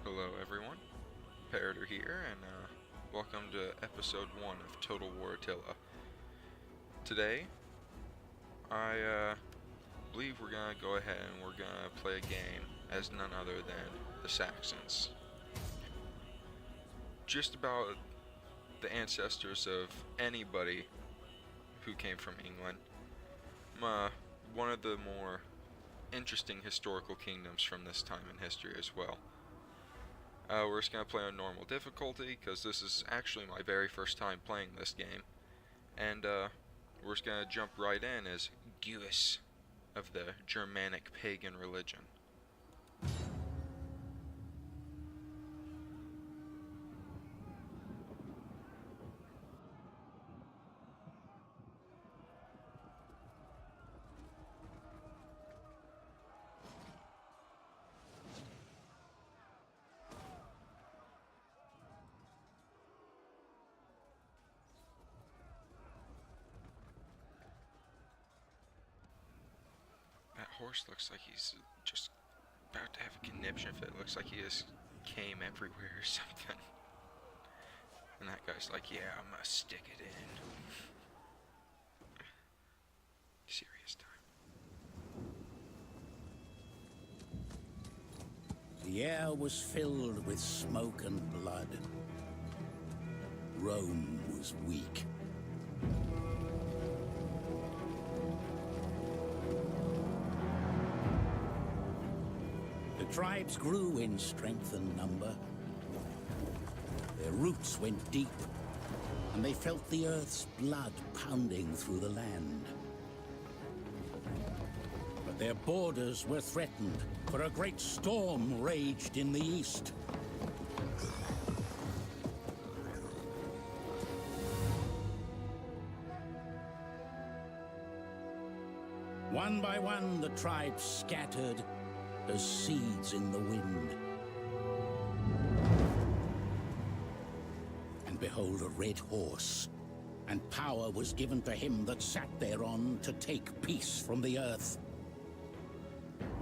Hello everyone, Parader here, and welcome to episode 1 of Total War Attila. Today, I believe we're gonna go ahead and we're gonna play a game as none other than the Saxons. Just about the ancestors of anybody who came from England. One of the more interesting historical kingdoms from this time in history as well. We're just going to play on normal difficulty, because this is actually my very first time playing this game. And we're just going to jump right in as Guis of the Germanic pagan religion. That horse looks like he's just about to have a conniption fit. Looks like he just came everywhere or something. And that guy's like, yeah, I'm gonna stick it in. Serious time. The air was filled with smoke and blood. Rome was weak. The tribes grew in strength and number. Their roots went deep, and they felt the earth's blood pounding through the land. But their borders were threatened, for a great storm raged in the east. One by one, the tribes scattered as seeds in the wind. And behold, a red horse, and power was given to him that sat thereon to take peace from the earth.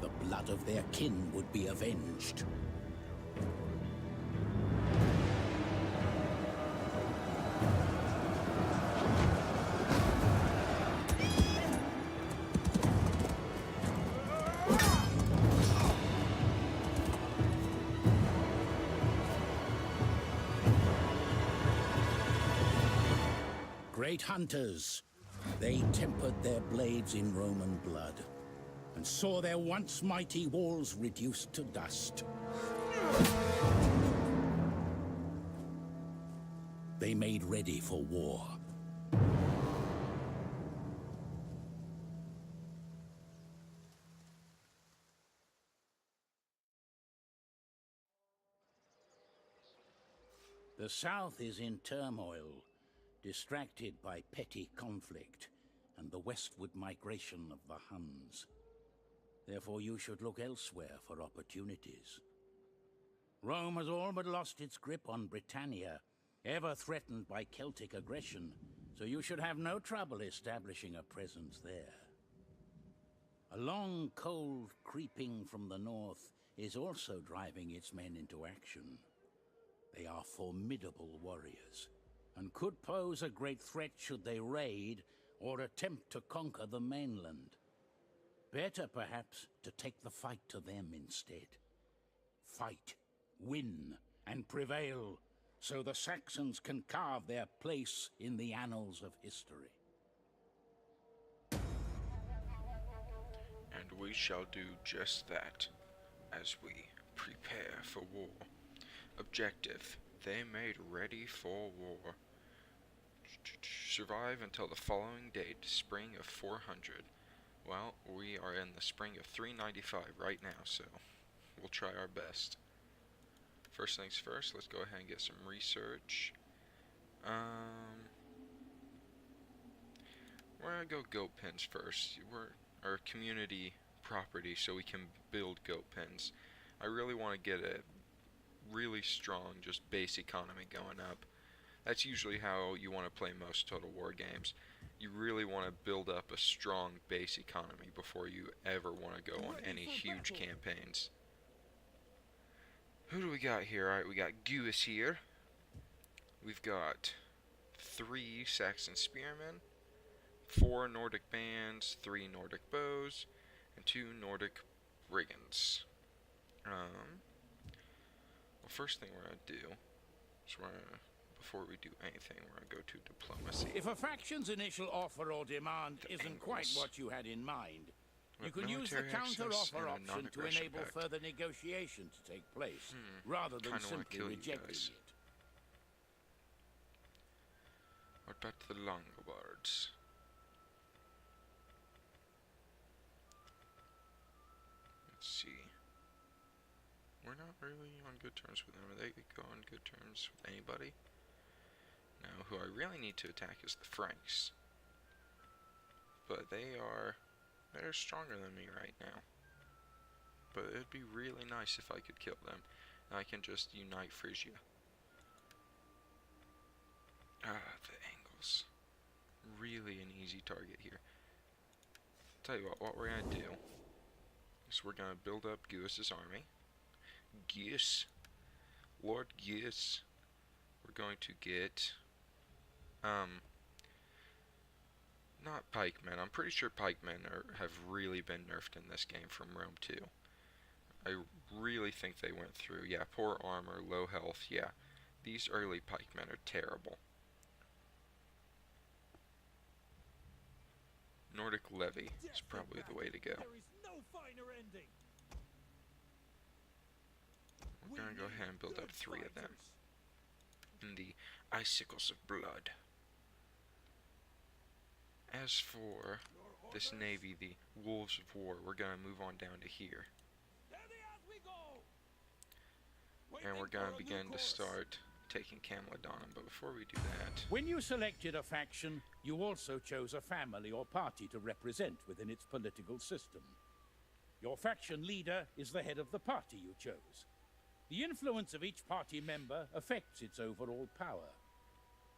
The blood of their kin would be avenged. Great hunters, they tempered their blades in Roman blood, and saw their once mighty walls reduced to dust. They made ready for war. The South is in turmoil, distracted by petty conflict and the westward migration of the Huns. Therefore you should look elsewhere for opportunities. Rome has all but lost its grip on Britannia, ever threatened by Celtic aggression, so you should have no trouble establishing a presence there. A long cold creeping from the north is also driving its men into action. They are formidable warriors, and could pose a great threat should they raid or attempt to conquer the mainland. Better, perhaps, to take the fight to them instead. Fight, win, and prevail, so the Saxons can carve their place in the annals of history. And we shall do just that, as we prepare for war. Objective: they made ready for war. Survive until the following date, spring of 400. Well, we are in the spring of 395 right now, so we'll try our best. First things first, let's go ahead and get some research. We're gonna go goat pens first. We're our community property, so we can build goat pens. I really want to get a really strong, just base economy going up. That's usually how you want to play most Total War games. You really want to build up a strong base economy before you ever want to go on any huge campaigns. Who do we got here? Alright, we got Gewis here. We've got 3 Saxon spearmen, 4 Nordic bands, 3 Nordic bows, and 2 Nordic brigands. Well, first thing we're gonna do is before we do anything, we're gonna go to diplomacy. If a faction's initial offer or demand isn't Angles. quite what you had in mind, you With can use the military access counter-offer and a option to non-aggression enable pact. further negotiation to take place, rather than Kinda wanna simply kill you rejecting guys. it. What about the Longobards? Let's see. We're not really on good terms with them. Are they go on good terms with anybody? No, who I really need to attack is the Franks. But they're stronger than me right now. But it'd be really nice if I could kill them. And I can just unite Frisia. Ah, the angles. Really an easy target here. Tell you what we're gonna do is we're gonna build up Gewis' army. Gewis. Lord Gewis. We're going to get not pikemen. I'm pretty sure pikemen have really been nerfed in this game from Rome 2. I really think they went through. Yeah, poor armor, low health. Yeah, these early pikemen are terrible. Nordic levy is probably the way to go. There is no finer ending. We're gonna go ahead and build up 3 of them. In the Icicles of Blood. As for this navy, the Wolves of War, we're gonna move on down to here. And we're gonna begin to start taking Camalodunum, but before we do that... When you selected a faction, you also chose a family or party to represent within its political system. Your faction leader is the head of the party you chose. The influence of each party member affects its overall power.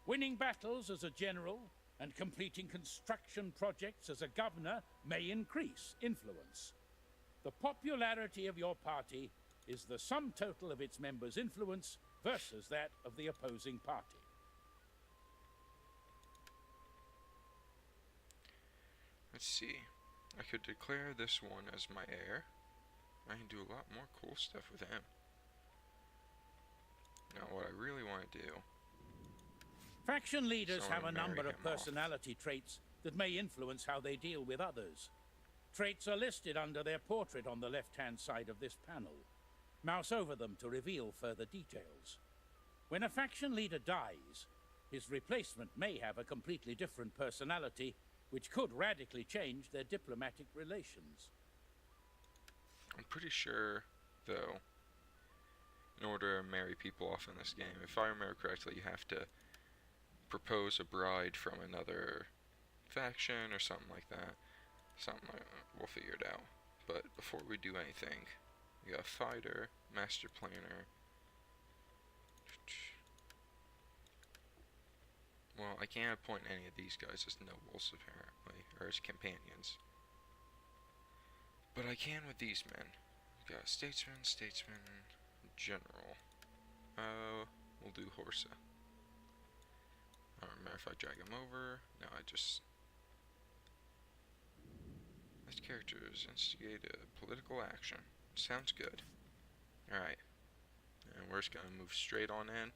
Winning battles as a general and completing construction projects as a governor may increase influence. The popularity of your party is the sum total of its members' influence versus that of the opposing party. Let's see. I could declare this one as my heir. I can do a lot more cool stuff with him. Now, what I really want to do... Faction leaders So have a marry number of him off. personality traits that may influence how they deal with others. Traits are listed under their portrait on the left-hand side of this panel. Mouse over them to reveal further details. When a faction leader dies, his replacement may have a completely different personality, which could radically change their diplomatic relations. I'm pretty sure, though, in order to marry people off in this game, if I remember correctly, you have to propose a bride from another faction or something like that. We'll figure it out. But before we do anything, we got fighter, master planner. Well, I can't appoint any of these guys as nobles, apparently, or as companions. But I can with these men. We got statesman, general. We'll do Horsa. I don't remember if I drag him over. No, I just... This character is instigate a political action. Sounds good. Alright. And we're just gonna move straight on in.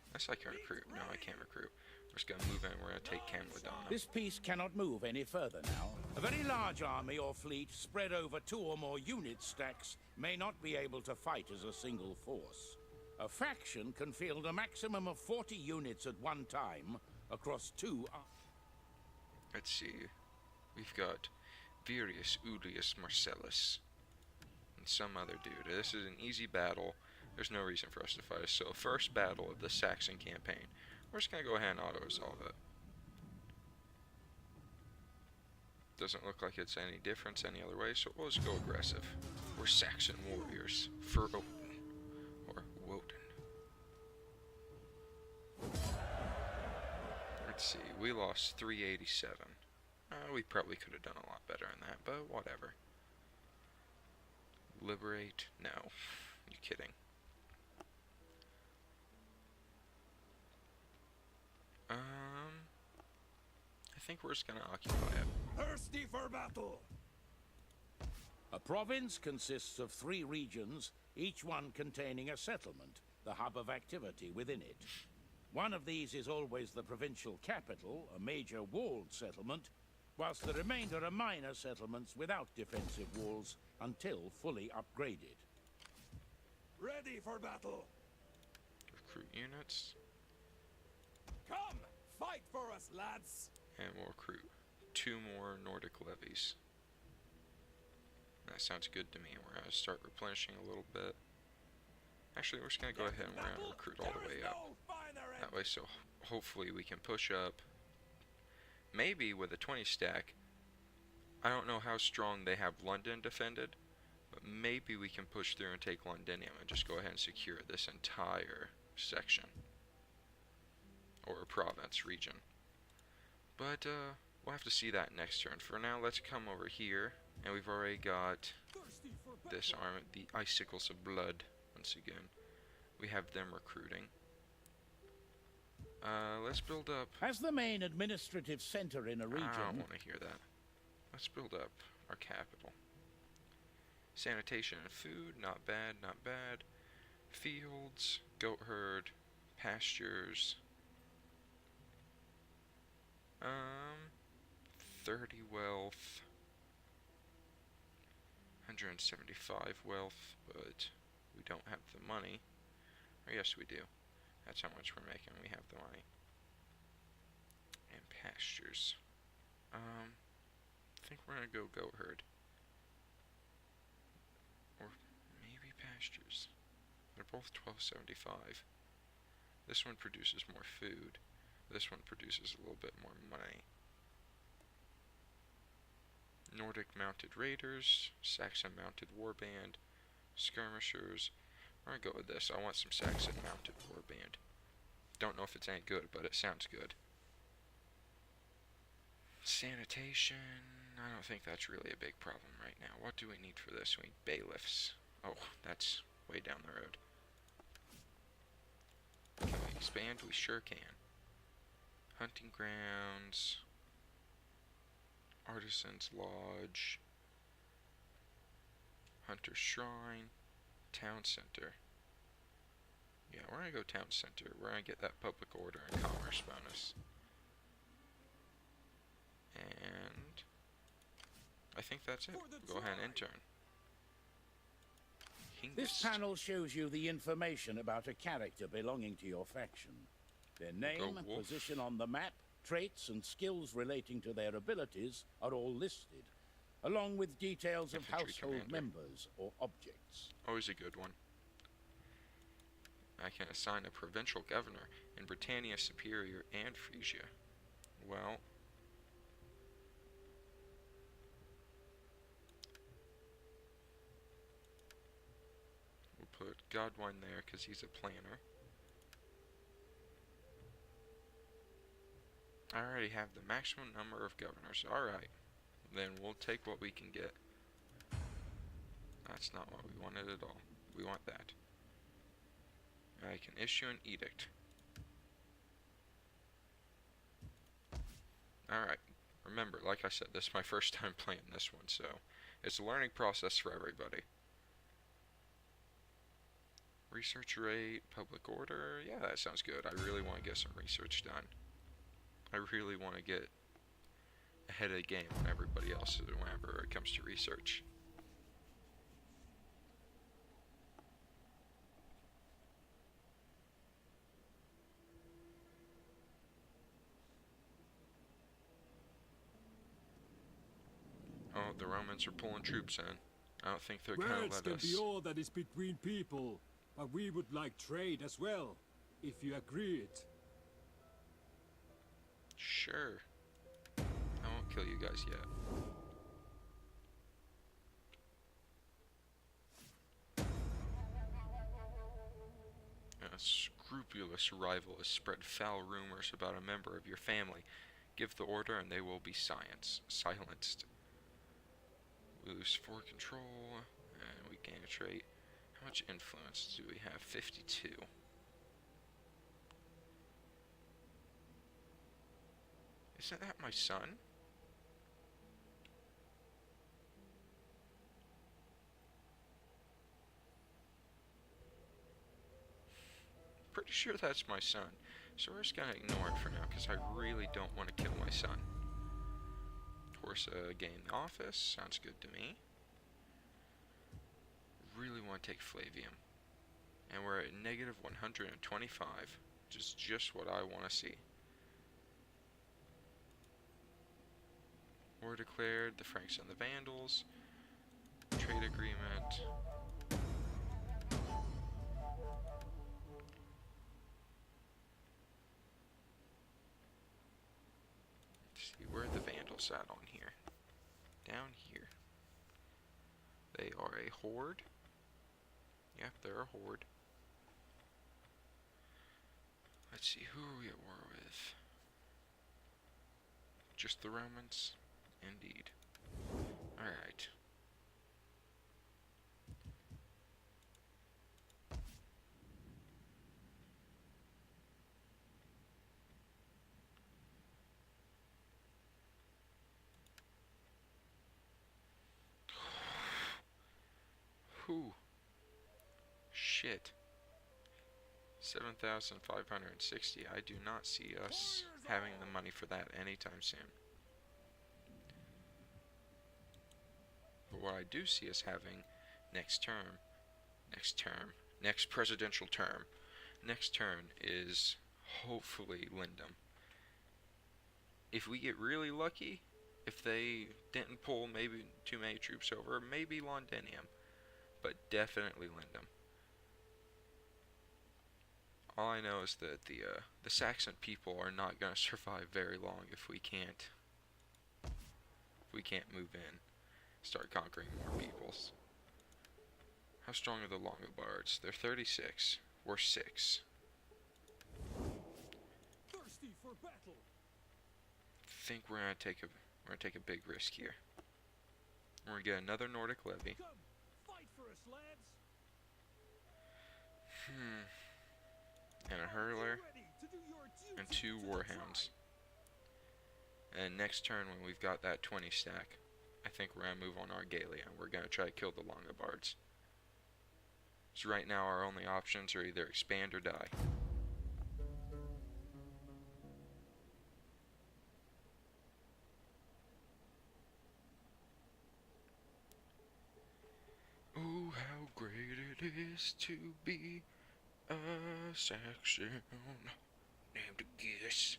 Unless I can recruit. No, I can't recruit. We're just gonna move in. We're gonna take Camalodunum. This piece cannot move any further now. A very large army or fleet spread over 2 or more unit stacks may not be able to fight as a single force. A faction can field a maximum of 40 units at one time across 2... Let's see. We've got Virius Ulius Marcellus and some other dude. This is an easy battle. There's no reason for us to fight. So, first battle of the Saxon campaign. We're just gonna go ahead and auto-resolve it. Doesn't look like it's any difference any other way, so we'll just go aggressive. We're Saxon warriors for Odin. Or Woden. Let's see, we lost 387. We probably could have done a lot better than that, but whatever. Liberate? No. You kidding. we're just gonna occupy it. Thirsty for battle! A province consists of 3 regions, each one containing a settlement, the hub of activity within it. One of these is always the provincial capital, a major walled settlement, whilst the remainder are minor settlements without defensive walls until fully upgraded. Ready for battle! Recruit units. Come! Fight for us, lads! And we'll recruit 2 more Nordic levies. That sounds good to me. We're going to start replenishing a little bit. Actually, we're just going to go ahead and we're going to recruit all the way up. That way, so hopefully we can push up. Maybe with a 20 stack. I don't know how strong they have London defended, but maybe we can push through and take Londinium and just go ahead and secure this entire section. Or province, region. But, we'll have to see that next turn. For now, let's come over here. And we've already got this army, the Icicles of Blood, once again. We have them recruiting. Let's build up... As the main administrative center in a region... I don't want to hear that. Let's build up our capital. Sanitation and food, not bad, not bad. Fields, goat herd, pastures. 30 wealth. 175 wealth, but we don't have the money. Or yes, we do. That's how much we're making. We have the money. And pastures. I think we're gonna go goat herd. Or maybe pastures. They're both 1275. This one produces more food. This one produces a little bit more money. Nordic mounted raiders, Saxon mounted warband, skirmishers. I'm gonna go with this. I want some Saxon mounted warband. Don't know if it's any good, but it sounds good. Sanitation. I don't think that's really a big problem right now. What do we need for this? We need bailiffs. Oh, that's way down the road. Can we expand? We sure can. Hunting grounds. Artisan's Lodge, Hunter's Shrine, Town Center. Yeah, we're gonna go Town Center. We're gonna get that public order and commerce bonus. And I think that's it. Go ahead and intern. This panel shows you the information about a character belonging to your faction. Their name, position on the map, traits and skills relating to their abilities are all listed, along with details of household members or objects. Always a good one. I can assign a provincial governor in Britannia Superior and Frisia. Well, we'll put Godwine there because he's a planner. I already have the maximum number of governors. Alright. Then we'll take what we can get. That's not what we wanted at all. We want that. I can issue an edict. Alright. Remember, like I said, this is my first time playing this one, so it's a learning process for everybody. Research rate, public order. Yeah, that sounds good. I really want to get some research done. I really want to get ahead of the game on everybody else whenever it comes to research. Oh, the Romans are pulling troops in. I don't think they're going to Words let can us. be all that is between people, but we would like trade as well, if you agree it. Sure. I won't kill you guys yet. A scrupulous rival has spread foul rumors about a member of your family. Give the order and they will be silenced. Lose 4 control, and we gain a trait. How much influence do we have? 52. Isn't that my son? Pretty sure that's my son. So we're just gonna ignore it for now, because I really don't want to kill my son. Horse gain the office. Sounds good to me. Really want to take Flavium. And we're at negative 125, which is just what I want to see. War declared, the Franks and the Vandals. Trade agreement. Let's see, where are the Vandals at on here? Down here. They are a horde. Yep, they're a horde. Let's see, who are we at war with? Just the Romans? Indeed. Alright. Whew. Shit. 7,560. I do not see us having the money for that anytime soon. But what I do see us having next presidential term, next turn is hopefully Lindum. If we get really lucky, if they didn't pull maybe too many troops over, maybe Londinium, but definitely Lindum. All I know is that the Saxon people are not going to survive very long if we can't move in, start conquering more peoples. How strong are the Longobards? They're 36. We're 6. Thirsty for battle. Think we're gonna take a big risk here. We're gonna get another Nordic levy. Come, fight for us, lads. And a hurler Ready to do your duty and 2 to the warhounds. And next turn, when we've got that 20 stack, I think we're gonna move on our Gallia. We're gonna try to kill the Longobards. So right now, our only options are either expand or die. Oh, how great it is to be a Saxon named Gis.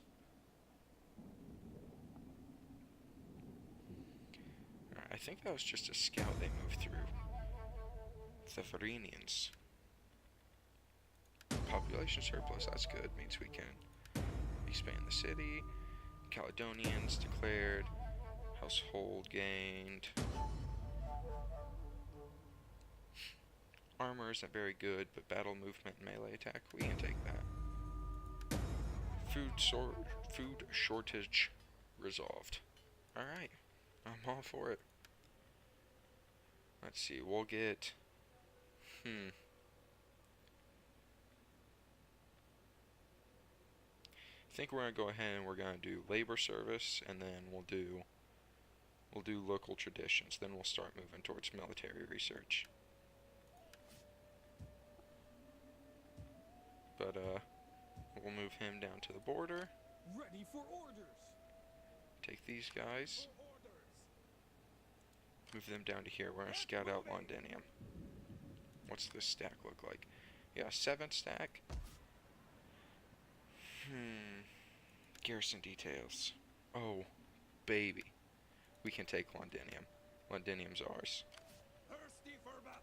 Alright, I think that was just a scout they moved through. The Varinians. Population surplus, that's good. Means we can expand the city. Caledonians declared. Household gained. Armor isn't very good, but battle movement and melee attack, we can take that. Food shortage resolved. Alright, I'm all for it. Let's see, we'll get... I think we're gonna go ahead and we're gonna do labor service, and then we'll do local traditions. Then we'll start moving towards military research. But we'll move him down to the border. Ready for orders. Take these guys. Move them down to here. We're gonna scout out Londinium. What's this stack look like? Yeah, 7 stack. Garrison details. Oh, baby. We can take Londinium. Londinium's ours.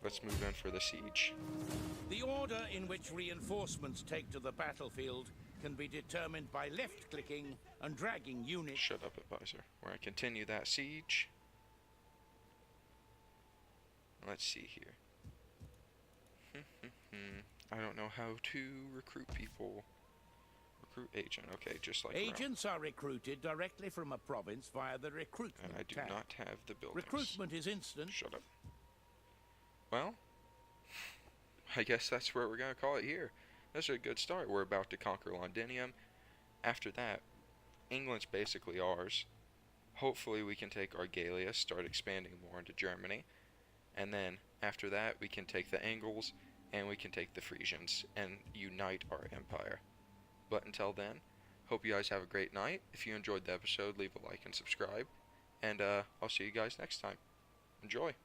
Let's move in for the siege. The order in which reinforcements take to the battlefield can be determined by left-clicking and dragging units. Shut up, advisor. We're gonna continue that siege. Let's see here. I don't know how to recruit people. Recruit agent. Okay, just like agents are recruited directly from a province via the recruitment and I do tab. not have the buildings. Recruitment is instant. Shut up. Well, I guess that's where we're gonna call it here. That's a good start. We're about to conquer Londinium. After that, England's basically ours. Hopefully we can take Argalia, start expanding more into Germany, and then after that we can take the Angles and we can take the Frisians and unite our empire. But until then, hope you guys have a great night. If you enjoyed the episode, leave a like and subscribe, and I'll see you guys next time. Enjoy!